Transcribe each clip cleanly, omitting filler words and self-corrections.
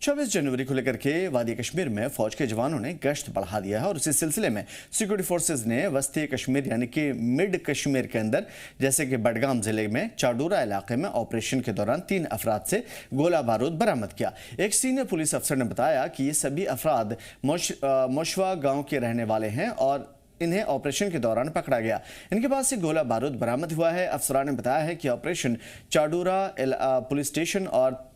24 जनवरी को लेकर के वादी कश्मीर में फौज के जवानों ने गश्त बढ़ा दिया है और इसी सिलसिले में सिक्योरिटी फोर्सेज ने वस्ती कश्मीर यानी कि मिड कश्मीर के अंदर जैसे कि बडगाम जिले में चाडूरा इलाके में ऑपरेशन के दौरान 3 अफराद से गोला बारूद बरामद किया। एक सीनियर पुलिस अफसर ने बताया कि ये सभी अफराद मोशवा गांव के रहने वाले हैं और इन्हें ऑपरेशन के दौरान पकड़ा गया। इनके पास से गोला बारूद बरामद हुआ है। अफसरान ने बताया है कि ऑपरेशन चाडूरा पुलिस स्टेशन और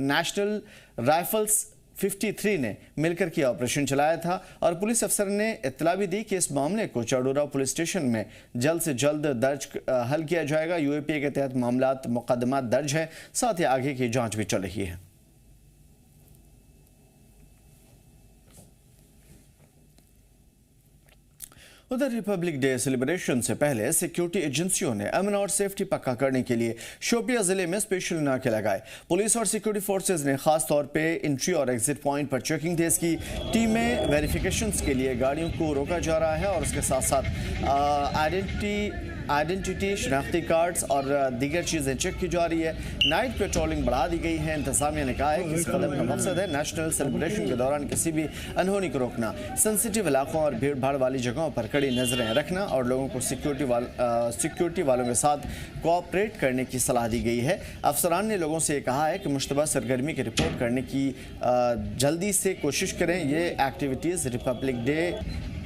नेशनल राइफल्स 53 ने मिलकर किया ऑपरेशन चलाया था और पुलिस अफसर ने इत्तला भी दी कि इस मामले को चाडूरा पुलिस स्टेशन में जल्द से जल्द दर्ज हल किया जाएगा। यूएपीए के तहत मामलात मुकदमा दर्ज है, साथ ही आगे की जांच भी चल रही है। उधर रिपब्लिक डे सेलिब्रेशन से पहले सिक्योरिटी एजेंसियों ने अमन और सेफ्टी पक्का करने के लिए शोपियां जिले में स्पेशल नाके लगाए। पुलिस और सिक्योरिटी फोर्सेज ने खास तौर पे एंट्री और एग्जिट पॉइंट पर चेकिंग तेज की। टीमें वेरिफिकेशंस के लिए गाड़ियों को रोका जा रहा है और उसके साथ साथ आइडेंटिटी शनाख्ती कार्ड्स और दीगर चीज़ें चेक की जा रही है। नाइट पेट्रोलिंग बढ़ा दी गई है। इंतजामिया ने कहा है कि इस कदम का मकसद है नेशनल सेलिब्रेशन के दौरान किसी भी अनहोनी को रोकना, सेंसिटिव इलाकों और भीड़ भाड़ वाली जगहों पर कड़ी नजरें रखना और लोगों को सिक्योरिटी वालों के साथ कोऑपरेट करने की सलाह दी गई है। अफसरान ने लोगों से कहा है कि मुश्तबा सरगर्मी की रिपोर्ट करने की जल्दी से कोशिश करें। ये एक्टिविटीज़ रिपब्लिक डे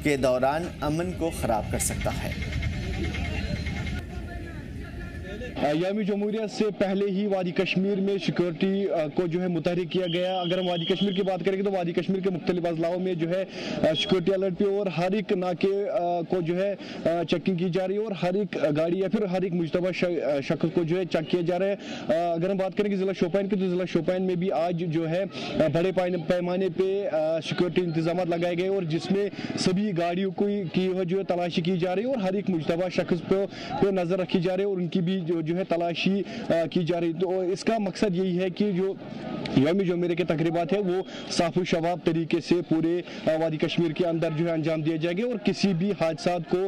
के दौरान अमन को ख़राब कर सकता है। यौम जमहूरियत से पहले ही वादी कश्मीर में सिक्योरिटी को जो है मुतहरिक किया गया। अगर हम वादी कश्मीर की बात करेंगे तो वादी कश्मीर के मुख्तलिफ अजलाओं में जो है सिक्योरिटी अलर्ट पे और हर एक नाके को जो है चेकिंग की जा रही है और हर एक गाड़ी या फिर हर एक मुश्तबा शख्स को जो है चेक किया जा रहा है। अगर हम बात करेंगे ज़िला शोपियान की तो ज़िला शोपियान में भी आज जो है बड़े पैमाने पर सिक्योरिटी इंतजाम लगाए गए और जिसमें सभी गाड़ियों की जो है तलाशी की जा रही है और हर एक मुश्तबा शख्स पर नज़र रखी जा रही है और उनकी भी जो है तलाशी की जा रही। तो इसका मकसद यही है कि जो यौम जमहूरियत के तकरीबात है वो साफ शवाब तरीके से पूरे वादी कश्मीर के अंदर जो है अंजाम दिए जाएंगे और किसी भी हादसा को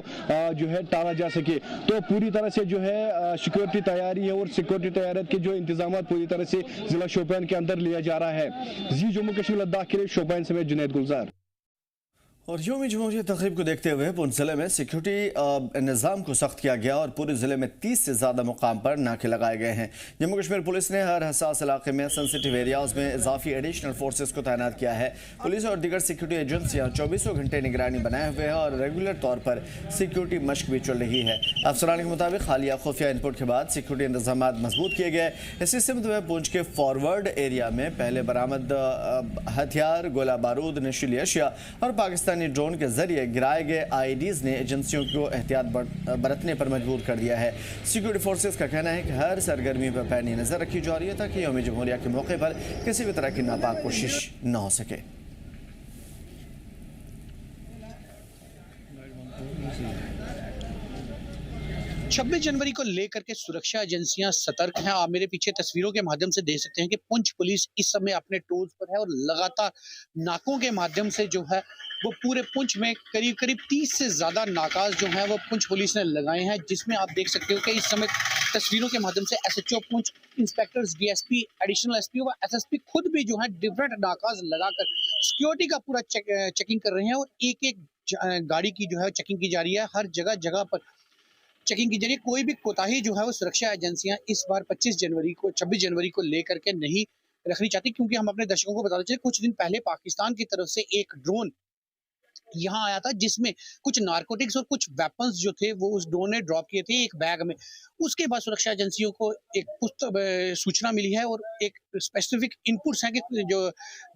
जो है टाला जा सके। तो पूरी तरह से जो है सिक्योरिटी तैयारी है और सिक्योरिटी तैयारी के जो इंतजाम पूरी तरह से जिला शोपियान के अंदर लिया जा रहा है। जी जम्मू कश्मीर लद्दाख के लिए शोपियान से मैं जुनैद गुलजार। और यौम जमहूरियत तक़रीब को देखते हुए पुंछ जिले में सिक्योरिटी निज़ाम को सख्त किया गया और पूरे जिले में 30 से ज़्यादा मुकाम पर नाके लगाए गए हैं। जम्मू कश्मीर पुलिस ने हर हसास इलाके में सेंसिटिव एरियाज़ में इजाफी एडिशनल फोर्सेस को तैनात किया है। पुलिस और दीगर सिक्योरिटी एजेंसियाँ 24 घंटे निगरानी बनाए हुए हैं और रेगुलर तौर पर सिक्योरिटी मशक भी चल रही है। अफसरान के मुताबिक हालिया खुफिया इनपुट के बाद सिक्योरिटी इंतजाम मजबूत किए गए। इसी सिमत में पुंछ के फॉरवर्ड एरिया में पहले बरामद हथियार, गोला बारूद, नशीली अशिया और पाकिस्तानी ड्रोन के जरिए गिराए गए आईडीज ने एजेंसियों को एहतियात बरतने पर मजबूर कर दिया है। सिक्योरिटी फोर्सेस का कहना है कि हर सरगर्मी पर पैनी नजर रखी जा रही है ताकि यौम जमहूरियत के मौके पर किसी भी तरह की नापाक कोशिश न हो सके। 26 जनवरी को लेकर के सुरक्षा एजेंसियां सतर्क हैं। आप मेरे पीछे तस्वीरों के माध्यम से देख सकते हैं कि पुंछ पुलिस इस समय अपने टोज पर है और लगातार नाकों के माध्यम से जो है वो पूरे पुंछ में करीब 30 से ज्यादा नाकाज जो है वो पुंछ पुलिस ने लगाए हैं, जिसमें आप देख सकते हो कि इस समय तस्वीरों के माध्यम से SHO Poonch, inspectors, DSP, additional SP व एसएसपी खुद भी जो है डिफरेंट नाकाज लगाकर सिक्योरिटी का पूरा चेकिंग कर रहे हैं और एक गाड़ी की जो है चेकिंग की जा रही है। हर जगह पर चेकिंग की जा रही है। कोई भी कोताही जो है वो सुरक्षा एजेंसियां इस बार 26 जनवरी को लेकर के नहीं रखनी चाहती, क्योंकि हम अपने दर्शकों को बताते चले कुछ दिन पहले पाकिस्तान की तरफ से एक ड्रोन यहाँ आया था जिसमें कुछ नारकोटिक्स और कुछ वेपन्स जो थे वो उस ड्रोन ने ड्रॉप किए थे एक बैग में। उसके बाद सुरक्षा एजेंसियों को एक सूचना मिली है और एक स्पेसिफिक इनपुट्स हैं कि जो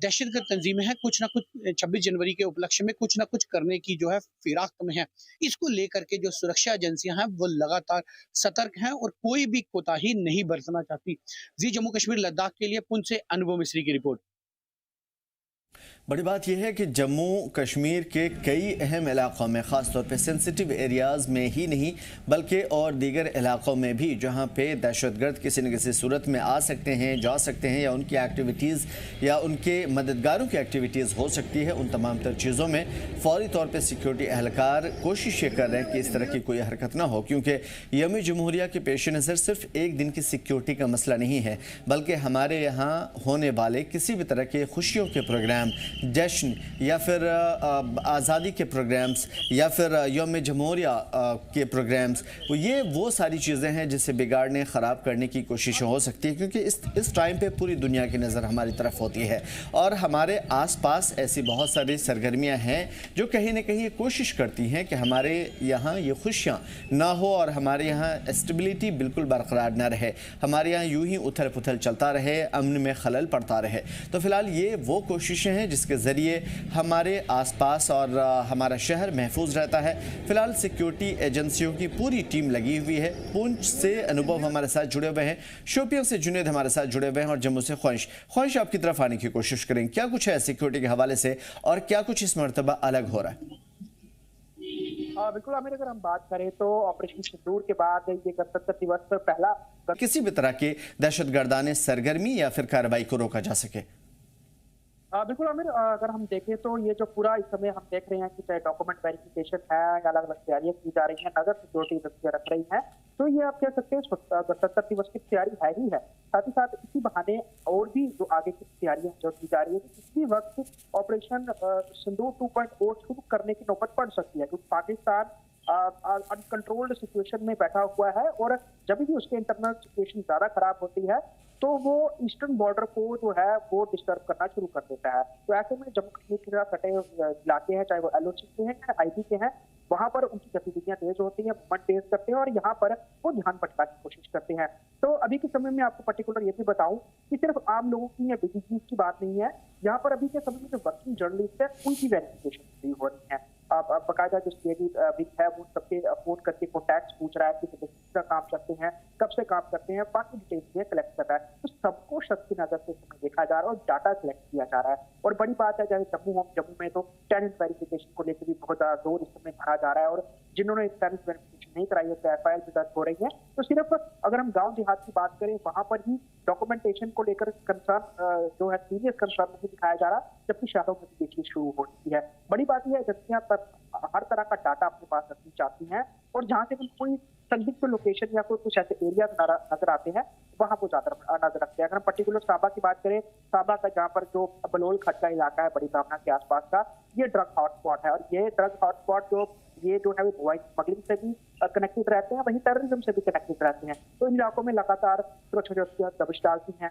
दहशतगर्द तंजीमें हैं कुछ ना कुछ 26 जनवरी के उपलक्ष्य में कुछ ना कुछ करने की जो है फिराक में है। इसको लेकर के जो सुरक्षा एजेंसियां हैं वो लगातार सतर्क हैं और कोई भी कोताही नहीं बरतना चाहती। जी जम्मू कश्मीर लद्दाख के लिए पुंछ से अनुभव मिश्री की रिपोर्ट। बड़ी बात यह है कि जम्मू कश्मीर के कई अहम इलाकों में, ख़ासतौर पे सेंसिटिव एरियाज़ में ही नहीं बल्कि और दीगर इलाकों में भी जहां पे दहशतगर्द किसी न किसी सूरत में आ सकते हैं, जा सकते हैं, या उनकी एक्टिविटीज़ या उनके मददगारों की एक्टिविटीज़ हो सकती है, उन तमाम तर चीज़ों में फौरी तौर पर सिक्योरिटी एहलकार कोशिश ये कर रहे हैं कि इस तरह की कोई हरकत ना हो, क्योंकि यौम जमहूरिया के पेश नज़र सिर्फ एक दिन की सिक्योरिटी का मसला नहीं है, बल्कि हमारे यहाँ होने वाले किसी भी तरह के खुशियों के प्रोग्राम, जश्न या फिर आज़ादी के प्रोग्राम्स या फिर यौम जमहूरिया के प्रोग्राम्स, ये वो सारी चीज़ें हैं जिसे बिगाड़ने, ख़राब करने की कोशिश हो सकती है, क्योंकि इस टाइम पे पूरी दुनिया की नज़र हमारी तरफ होती है और हमारे आसपास ऐसी बहुत सारी सरगर्मियां हैं जो कहीं ना कहीं ये कोशिश करती हैं कि हमारे यहाँ ये खुशियाँ ना हो और हमारे यहाँ स्टेबिलिटी बिल्कुल बरकरार ना रहे, हमारे यहाँ यूँ ही उथल पुथल चलता रहे, अमन में खलल पड़ता रहे। तो फ़िलहाल ये वो कोशिशें हैं जिसके ज़रिए हमारे आसपास और हमारा शहर महफूज रहता है। फ़िलहाल सिक्योरिटी एजेंसियों की पूरी टीम लगी हुई है। पूंछ से अनुभव हमारे साथ जुड़े हुए हैं, शोपियां से जुनेद हमारे साथ जुड़े हुए हैं और जम्मू से ख्वाहिश आपकी तरफ आने की कोशिश करें। क्या कुछ है सिक्योरिटी के हवाले से और क्या कुछ इस मरतबा अलग हो रहा है? बिल्कुल आमिर, अगर हम बात करें तो ऑपरेशन सिंदूर के बाद ये गणतंत्र दिवस पर पहला किसी भी तरह के दहशतगर्दाने सरगर्मी या फिर कार्रवाई को रोका जा सके। बिल्कुल आमिर, अगर हम देखें तो ये जो पूरा इस समय हम देख रहे हैं कि चाहे डॉक्यूमेंट वेरिफिकेशन है या अलग अलग तैयारियां की जा रही हैं, नगर सिक्योरिटी एजेंसियां रख रही हैं, तो ये आप कह सकते हैं गणतंत्र दिवस की तैयारी है ही है। साथ ही साथ इसी बहाने और भी जो आगे की तैयारियां जो की जा रही है, इसी वक्त ऑपरेशन सिंदूर 2.0 शुरू करने की नौबत पड़ सकती है, क्योंकि पाकिस्तान अनकंट्रोल्ड सिचुएशन में बैठा हुआ है और जब भी उसके इंटरनल सिचुएशन ज्यादा खराब होती है तो वो ईस्टर्न बॉर्डर को जो है वो डिस्टर्ब करना शुरू कर देता है। तो ऐसे में जम्मू कश्मीर के साथ सटे इलाके हैं, चाहे वो LOC के हैं या IB के हैं, वहां पर उनकी गतिविधियां तेज होती हैं, मूवमेंट तेज करते हैं और यहाँ पर वो ध्यान भटकाने की कोशिश करते हैं। तो अभी के समय में आपको पर्टिकुलर ये भी बताऊं कि सिर्फ आम लोगों की या बिजनेस की बात नहीं है, यहाँ पर अभी के समय में जो वर्किंग जर्नलिस्ट है उनकी वेरिफिकेशन हो रही है। बाकायदा जो सीआईडी विंग है वो सबके फोन करके कॉन्टैक्ट पूछ रहा है कि का काम करते हैं, कब से काम करते हैं, बाकी डिटेल्स कलेक्ट कर रहा है। तो सबको शख्स की नजर से देखा जा रहा है और डाटा कलेक्ट किया जा रहा है। और बड़ी बात है, चाहे जम्मू में तो टेनेंट वेरिफिकेशन को लेकर भी बहुत ज्यादा जोर इस समय भरा जा रहा है और जिन्होंने टेनेंट वेरिफिकेशन नहीं कराई है तो FIR भी दर्ज हो रही है। तो सिर्फ अगर हम गाँव देहात की बात करें, वहां पर ही डॉक्यूमेंटेशन को लेकर कंसर्न जो है सीरियस कंसर्न नहीं दिखाया जा रहा, जबकि शहरों में भी देखनी शुरू हो रही है। बड़ी बात यह है, एजेंसियां हर तरह का डाटा अपने पास रखनी चाहती हैं और जहां से कोई संदिग्ध लोकेशन या कोई कुछ ऐसे एरिया नजर आते हैं वहां को ज्यादा नजर रखते हैं। अगर हम पर्टिकुलर साबा की बात करें, साबा का जहाँ पर जो बलोल खट का इलाका है बड़ी ब्राह्मणा के आसपास का, ये ड्रग हॉटस्पॉट है और ये ड्रग हॉटस्पॉट ये जो है वो स्मगलिंग से भी कनेक्टेड रहते हैं, वहीं टेररिज्म से भी कनेक्टेड रहते हैं। तो इन इलाकों में लगातार सुरक्षा दबिश डालती हैं,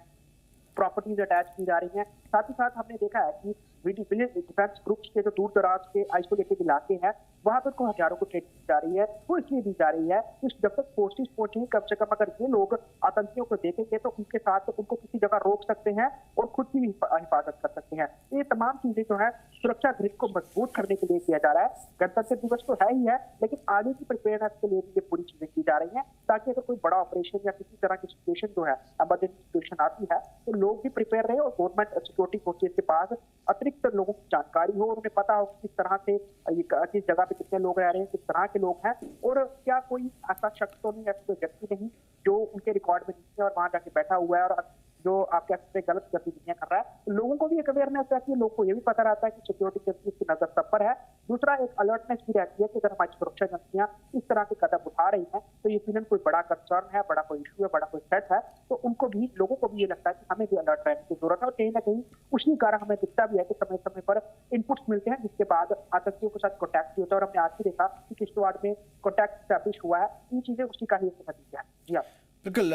प्रॉपर्टीज अटैच की जा रही हैं। साथ ही साथ हमने देखा है कि विलेज डिफेंस ग्रुप्स के जो दूर दराज के आइसोलेटेड इलाके हैं वहां पर को हजारों को ट्रेनिंग दी जा रही है। वो इसलिए दी जा रही है कि जब तक फोर्सेस पहुंचेंगे, कम से कम अगर ये लोग आतंकियों को देखेंगे तो उनके साथ उनको किसी जगह रोक सकते हैं और खुद की भी हिफाजत कर सकते हैं। ये तमाम चीजें जो है सुरक्षा ग्रिड को मजबूत करने के लिए किया जा रहा है। गणतंत्र दिवस तो है ही है, लेकिन आगे की प्रिपेयरनेस के लिए भी ये पूरी चीजें की जा रही है, ताकि अगर कोई बड़ा ऑपरेशन या किसी तरह की सिचुएशन जो है इमरजेंसी सिचुएशन आती है तो लोग भी प्रिपेयर रहे और गवर्नमेंट सिक्योरिटी फोर्सेज के पास अतिरिक्त लोगों की जानकारी हो और उन्हें पता हो किस तरह से किस जगह पे कितने लोग रह रहे हैं, किस तरह के लोग हैं और क्या कोई ऐसा शख्स तो नहीं, ऐसा कोई व्यक्ति नहीं जो उनके रिकॉर्ड में नहीं है और वहां जाके बैठा हुआ है और जो आप कह सकते हैं गलत गतिविधियां कर रहा है। तो लोगों को भी एक अवेयरनेस रहती है, लोगों को ये भी पता रहता है कि सिक्योरिटी एजेंसी की नजर सब पर है। दूसरा, एक अलर्टनेस भी रहती है कि अगर हमारी सुरक्षा एजेंसियां इस तरह के कदम उठा रही हैं तो यकीनन कोई बड़ा कंसर्न है, बड़ा कोई इशू है, बड़ा कोई थ्रेट है, तो उनको भी, लोगों को भी ये लगता है कि हमें भी अलर्ट रहने की जरूरत है। और कहीं ना कहीं उसी कारण हमें दिखता भी है कि समय समय पर इनपुट्स मिलते हैं जिसके बाद आतंकियों के साथ कॉन्टैक्ट भी होता है और हमने आज भी देखा कि किश्तवाड़ में कॉन्टैक्ट स्टैब्लिश हुआ है। इन चीजें उसी का ही एक नतीजा है। जी हाँ, बिल्कुल,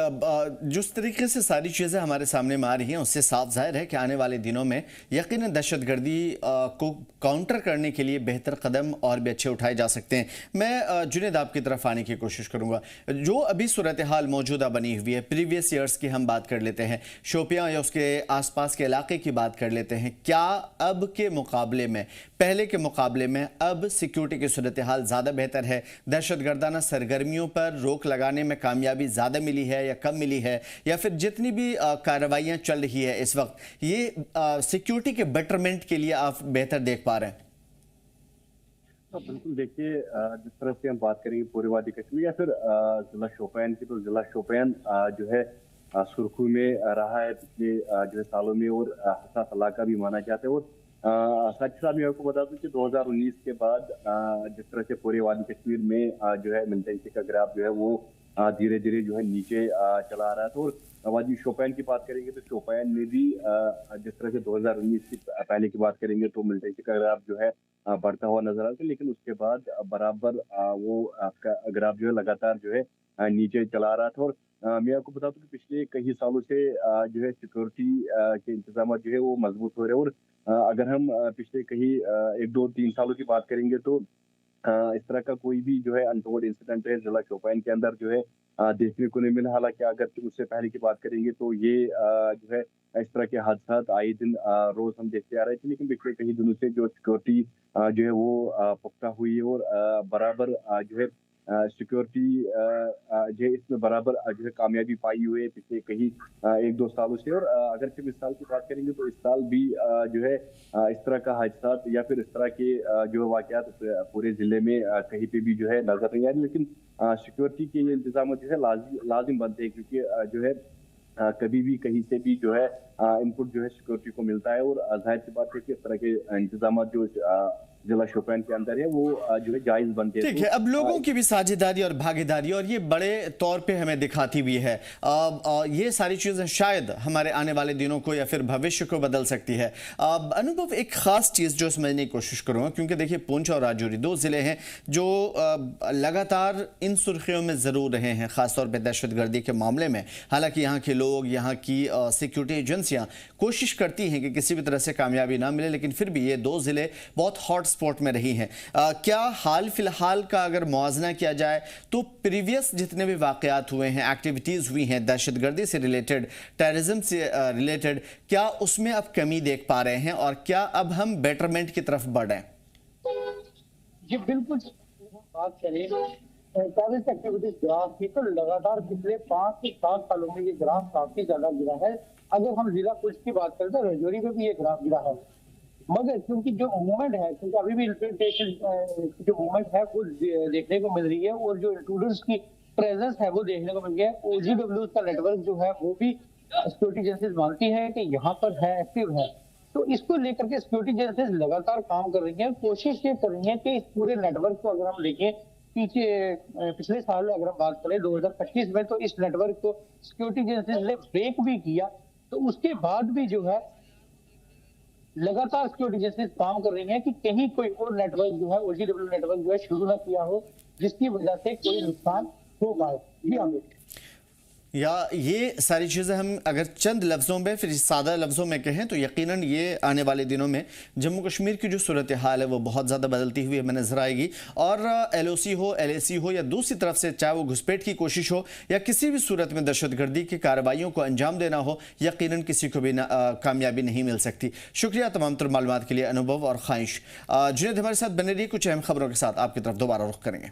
जिस तरीके से सारी चीज़ें हमारे सामने में आ रही हैं उससे साफ जाहिर है कि आने वाले दिनों में यकीनन दहशतगर्दी को काउंटर करने के लिए बेहतर कदम और भी अच्छे उठाए जा सकते हैं। मैं जुनेद आपकी तरफ आने की कोशिश करूँगा। जो अभी सूरत हाल मौजूदा बनी हुई है, प्रीवियस ईयर्स की हम बात कर लेते हैं, शोपियाँ या उसके आसपास के इलाके की बात कर लेते हैं, क्या अब के मुकाबले में, पहले के मुकाबले में अब सिक्योरिटी की सूरत हाल ज़्यादा बेहतर है? दहशतगर्दाना सरगर्मियों पर रोक लगाने में कामयाबी ज़्यादा मिली मिली है या कम मिली है, या फिर जितनी भी कार्रवाइयाँ चल रही है इस वक्त, ये सिक्योरिटी के बेटरमेंट के लिए आप बेहतर देख पा रहे हैं? बिल्कुल, देखिए जिस तरह से हम बात करेंगे पूरे वादी कश्मीर या फिर जिला शोपियान की, तो जिला शोपियान जो है सुर्खियों में रहा है पिछले जो है सालों में, और हसास इलाका भी माना जाता है। और साथ ही साथ मैं आपको बता दूं कि 2019 के बाद जिस तरह से पूरे वादी कश्मीर में जो है मिलिटेंसी का ग्राफ जो है वो धीरे धीरे जो है नीचे चला आ रहा था। और वादी शोपियान की बात करेंगे तो शोपियान में भी जिस तरह से 2019 की पहले की बात करेंगे तो मिलिटेंसी का ग्राफ जो है बढ़ता हुआ नजर आता है, लेकिन उसके बाद बराबर वो आपका ग्राफ जो है लगातार जो है नीचे चला रहा था। और मैं आपको बता दूं कि पिछले कई सालों से जो है सिक्योरिटी के इंतजाम जो है वो मजबूत हो रहे हैं। और अगर हम पिछले कई 1-2-3 सालों की बात करेंगे तो इस तरह का कोई भी जो है अनटोल्ड इंसिडेंट है जिला शोपियान के अंदर जो है देखने को नहीं मिला। हालांकि अगर उससे पहले की बात करेंगे तो ये जो है इस तरह के हादसा आए दिन रोज हम देखते आ रहे थे, लेकिन पिछले कई दिनों से जो सिक्योरिटी जो है वो पुख्ता हुई है और बराबर जो है सिक्योरिटी जो है इसमें बराबर जो है कामयाबी पाई हुई है पिछले कई 1-2 सालों से। और अगर सिर्फ इस साल की बात करेंगे तो इस साल भी जो है इस तरह का हादसा या फिर इस तरह के जो वाकयात पूरे जिले में कहीं पे भी जो है नजर नहीं आ रही, लेकिन सिक्योरिटी के ये इंतजाम जो है लाजिम बनते हैं, क्योंकि जो है कभी भी कहीं से भी जो है इनपुट जो है सिक्योरिटी को मिलता है। और जाहिर सी बात है कि इस तरह के इंतजाम जो जिला शोपियान के अंदर है वो जो है जायज बनते हैं। ठीक है, अब लोगों की भी साझेदारी और भागीदारी और ये बड़े तौर पे हमें दिखाती भी है। ये सारी चीज़ें शायद हमारे आने वाले दिनों को या फिर भविष्य को बदल सकती है। अनुभव, एक खास चीज़ जो समझने की कोशिश करूँगा, क्योंकि देखिए पुंछ और राजौरी 2 ज़िले हैं जो लगातार इन सुर्खियों में ज़रूर रहे हैं, ख़ासतौर पर दहशतगर्दी के मामले में। हालांकि यहाँ के लोग, यहाँ की सिक्योरिटी एजेंसियाँ कोशिश करती हैं कि किसी भी तरह से कामयाबी ना मिले, लेकिन फिर भी ये 2 ज़िले बहुत हॉट स्पॉट में रही हैं। क्या हाल फिलहाल का अगर मुआवजा किया जाए तो प्रीवियस जितने भी वाकयात हुए हैं, एक्टिविटीज हुई हैं दहशतगर्दी से रिलेटेड, टेररिज्म से रिलेटेड, क्या उसमें अब कमी देख पा रहे हैं और क्या अब हम बेटरमेंट की तरफ बढ़ रहे हैं? जी बिल्कुल, बात करें टेररिस्ट एक्टिविटीज ग्राफ की तो लगातार पिछले 5 से 7 सालों में ये ग्राफ काफी ज्यादा गिरा है। अगर हम जिला पुलिस की बात करें तो राजौरी में भी ये ग्राफ गिरा है, मगर क्योंकि जो मूवमेंट है, क्योंकि अभी भी इन्फिल्ट्रेशन जो मूवमेंट है वो देखने को मिल रही है और जो इंट्रूडर्स की प्रेजेंस है वो देखने को मिल गया है। OGW का नेटवर्क जो है वो भी सिक्योरिटी एजेंसीज मानती है कि यहाँ पर है, एक्टिव है। तो इसको लेकर के सिक्योरिटी एजेंसीज लगातार काम कर रही है, कोशिश ये कर रही है कि इस पूरे नेटवर्क को अगर हम देखें पिछले साल अगर हम बात करें 2025 में, तो इस नेटवर्क को सिक्योरिटी एजेंसीज ने ब्रेक भी किया। तो उसके बाद भी जो है लगातार सिक्योरिटी एजेंसीज काम कर रही हैं कि कहीं कोई और नेटवर्क जो है OGW नेटवर्क जो है शुरू ना किया हो जिसकी वजह से कोई नुकसान हो पाए। जी हाँ, या ये सारी चीज़ें हम अगर चंद लफ्ज़ों में, फिर सादा लफ्ज़ों में कहें तो यकीनन ये आने वाले दिनों में जम्मू कश्मीर की जो सूरत हाल है वो बहुत ज़्यादा बदलती हुई हमें नजर आएगी। और LOC हो, LAC हो या दूसरी तरफ से चाहे वो घुसपैठ की कोशिश हो या किसी भी सूरत में दहशतगर्दी की कार्रवाइयों को अंजाम देना हो, यकीनन किसी को भी कामयाबी नहीं मिल सकती। शुक्रिया तमाम तर मालूमात के लिए अनुभव और ख्वाहिश। जुनैद हमारे साथ बने रही, कुछ अहम खबरों के साथ आपकी तरफ दोबारा रुख करेंगे।